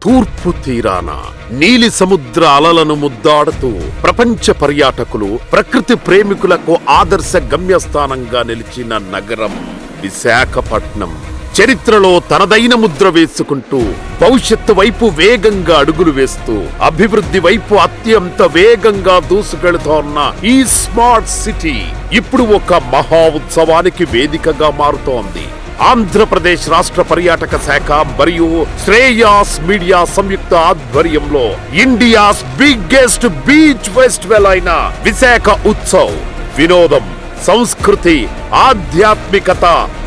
తూర్పు తీరాన నీలి సముద్ర అలలను ముద్దాడుతూ ప్రపంచ పర్యాటకులు, ప్రకృతి ప్రేమికులకు ఆదర్శ గమ్యస్థానంగా నిలిచిన నగరం విశాఖపట్నం. చరిత్రలో తనదైన ముద్ర వేసుకుంటూ భవిష్యత్తు వైపు వేగంగా అడుగులు వేస్తూ అభివృద్ధి వైపు అత్యంత వేగంగా దూసుకెళుతోన్న ఈ స్మార్ట్ సిటీ ఇప్పుడు ఒక మహా ఉత్సవానికి వేదికగా మారుతోంది. ఆంధ్రప్రదేశ్ రాష్ట్ర పర్యాటక శాఖ మరియు శ్రేయాస్ మీడియా సంయుక్త ఆధ్వర్యంలో ఇండియాస్ బిగ్గెస్ట్ బీచ్ ఫెస్టివల్ అయిన విశాఖ ఉత్సవ్ వినోదం, సంస్కృతి, ఆధ్యాత్మికత,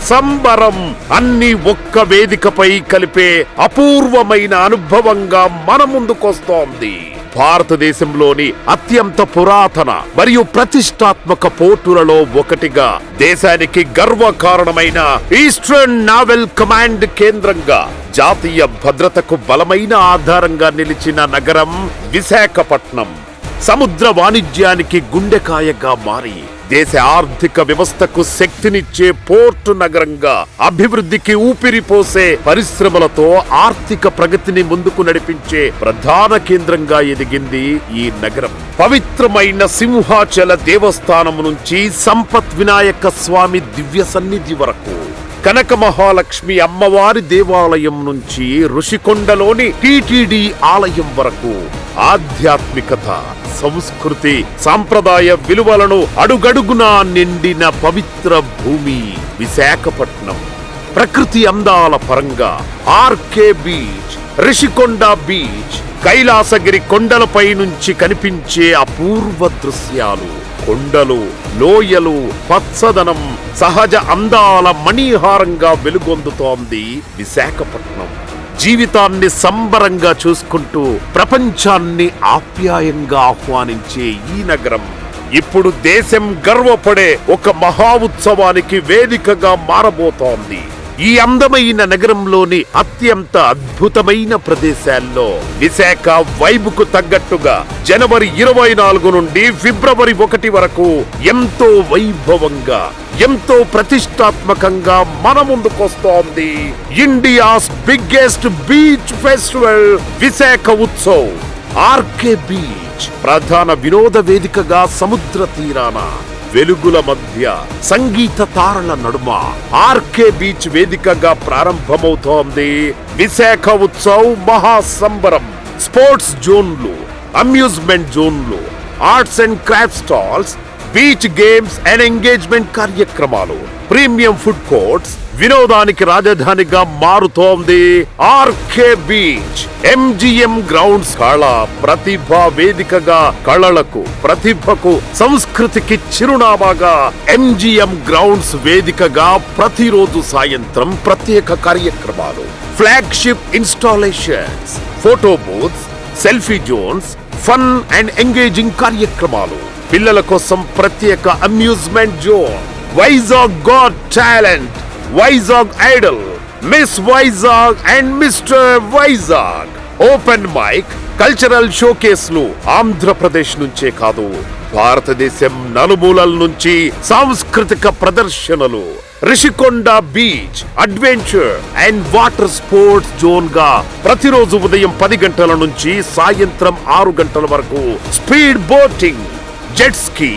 సంబరం అన్ని ఒక్క వేదికపై కలిపే అపూర్వమైన అనుభవంగా మన ముందుకొస్తోంది. భారతదేశంలోని అత్యంత పురాతన మరియు ప్రతిష్టాత్మక పోర్టులలో ఒకటిగా, దేశానికి గర్వకారణమైన ఈస్టర్న్ నావల్ కమాండ్ కేంద్రంగా, జాతీయ భద్రతకు బలమైన ఆధారంగా నిలిచిన నగరం విశాఖపట్నం సముద్ర వాణిజ్యానికి గుండెకాయగా మారి దేశ ఆర్థిక వ్యవస్థకు శక్తినిచ్చే పోర్టు నగరంగా, అభివృద్ధికి ఊపిరిపోసే పరిశ్రమలతో ఆర్థిక ప్రగతిని ముందుకు నడిపించే ప్రధాన కేంద్రంగా ఎదిగింది ఈ నగరం. పవిత్రమైన సింహాచల దేవస్థానం నుంచి సంపత్ వినాయక స్వామి దివ్య సన్నిధి వరకు, కనక మహాలక్ష్మి అమ్మవారి దేవాలయం నుంచి ఋషికొండలోని టిటిడి ఆలయం వరకు ఆధ్యాత్మికత, సంస్కృతి, సాంప్రదాయ విలువలను అడుగడుగునా నిండిన పవిత్ర భూమి విశాఖపట్నం. ప్రకృతి అందాల పరంగా RK beach, Rushikonda beach, Kailasagiri కొండలపై నుంచి కనిపించే అపూర్వ దృశ్యాలు, కొండలు, లోయలు, పచ్చదనం, సహజ అందాల మణిహారంగా వెలుగొందుతోంది విశాఖపట్నం. జీవితాన్ని సంబరంగా చూసుకుంటూ ప్రపంచాన్ని ఆప్యాయంగా ఆహ్వానించే ఈ నగరం ఇప్పుడు దేశం గర్వపడే ఒక మహా ఉత్సవానికి వేదికగా మారబోతోంది. ఈ అందమైన నగరంలోని అత్యంత అద్భుతమైన ప్రదేశాల్లో విశాఖ వైబుకు తగ్గట్టుగా జనవరి 24 నుండి ఫిబ్రవరి 1 వరకు ఎంతో వైభవంగా, ఎంతో ప్రతిష్టాత్మకంగా మన ముందుకొస్తోంది India's biggest beach festival Visakha Utsav. RK beach ప్రధాన వినోద వేదికగా సముద్ర తీరాన వెలుగుల మధ్య సంగీత తారల నడుమ ఆర్కే బీచ్ వేదికగా ప్రారంభమవుతోంది విశాఖ ఉత్సవ్ మహాసంబరం. స్పోర్ట్స్ జోన్లు, అమ్యూజ్మెంట్ జోన్లు, arts and craft stalls, beach games and engagement కార్యక్రమాలు, ప్రీమియం ఫుడ్ కోర్ట్స్, వినోదానికి రాజధానిగా మారుతోంది ఆర్కే బీచ్. ఎంజిఎం గ్రౌండ్స్ కళ ప్రతిభ వేదికగా, కళలకు, ప్రతిభకు, సంస్కృతికి చిరునామాగా ఎంజిఎం గ్రౌండ్స్ వేదికగా ప్రతిరోజు సాయంత్రం ప్రత్యేక కార్యక్రమాలు, flagship installations, photo booths, selfie Jones, fun and engaging కార్యక్రమాలు, పిల్లల కోసం ప్రత్యేక amusement zone, Vizag got talent, Vizag Idol, miss Vizag and mister Vizag, open mic, cultural షోకేస్లు Andhra Pradesh నుంచే కాదు భారతదేశం నలుమూలల నుంచి సాంస్కృతిక ప్రదర్శనలు. Rushikonda beach adventure and water sports zone గా ప్రతిరోజు ఉదయం 10 గంటల నుంచి సాయంత్రం 6 గంటల వరకు speed boating, jet ski,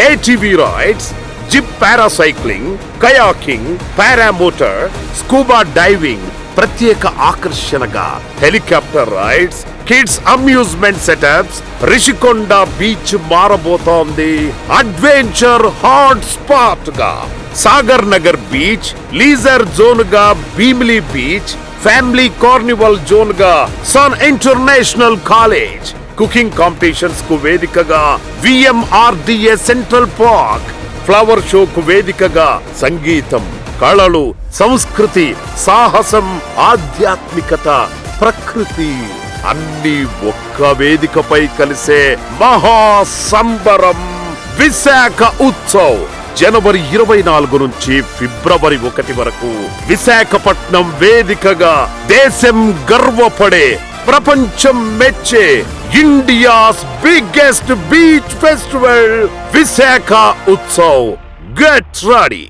ATV rides, zip parasailing, kayaking, paramotor, scuba diving ప్రత్యేక ఆకర్షణగా, helicopter rides, kids amusement setups. Rushikonda beach మారబోతోంది అడ్వెంచర్ హాట్ స్పాట్ గా. Sagar Nagar beach leisure zone గా Bheemili beach, family carnival zone గా sun international college, cooking competitions కు వేదికగా VMRDA central park, flower షోకు వేదికగా సంగీతం, కళలు, సంస్కృతి, సాహసం, ఆధ్యాత్మికత, ప్రకృతి అన్ని ఒక్క వేదికపై కలిసే మహాసంబరం విశాఖ ఉత్సవ్. జనవరి 24 నుంచి ఫిబ్రవరి 1 వరకు విశాఖపట్నం వేదికగా దేశం గర్వపడే, ప్రపంచం మెచ్చే India's biggest beach festival Visakha Utsav. Get ready.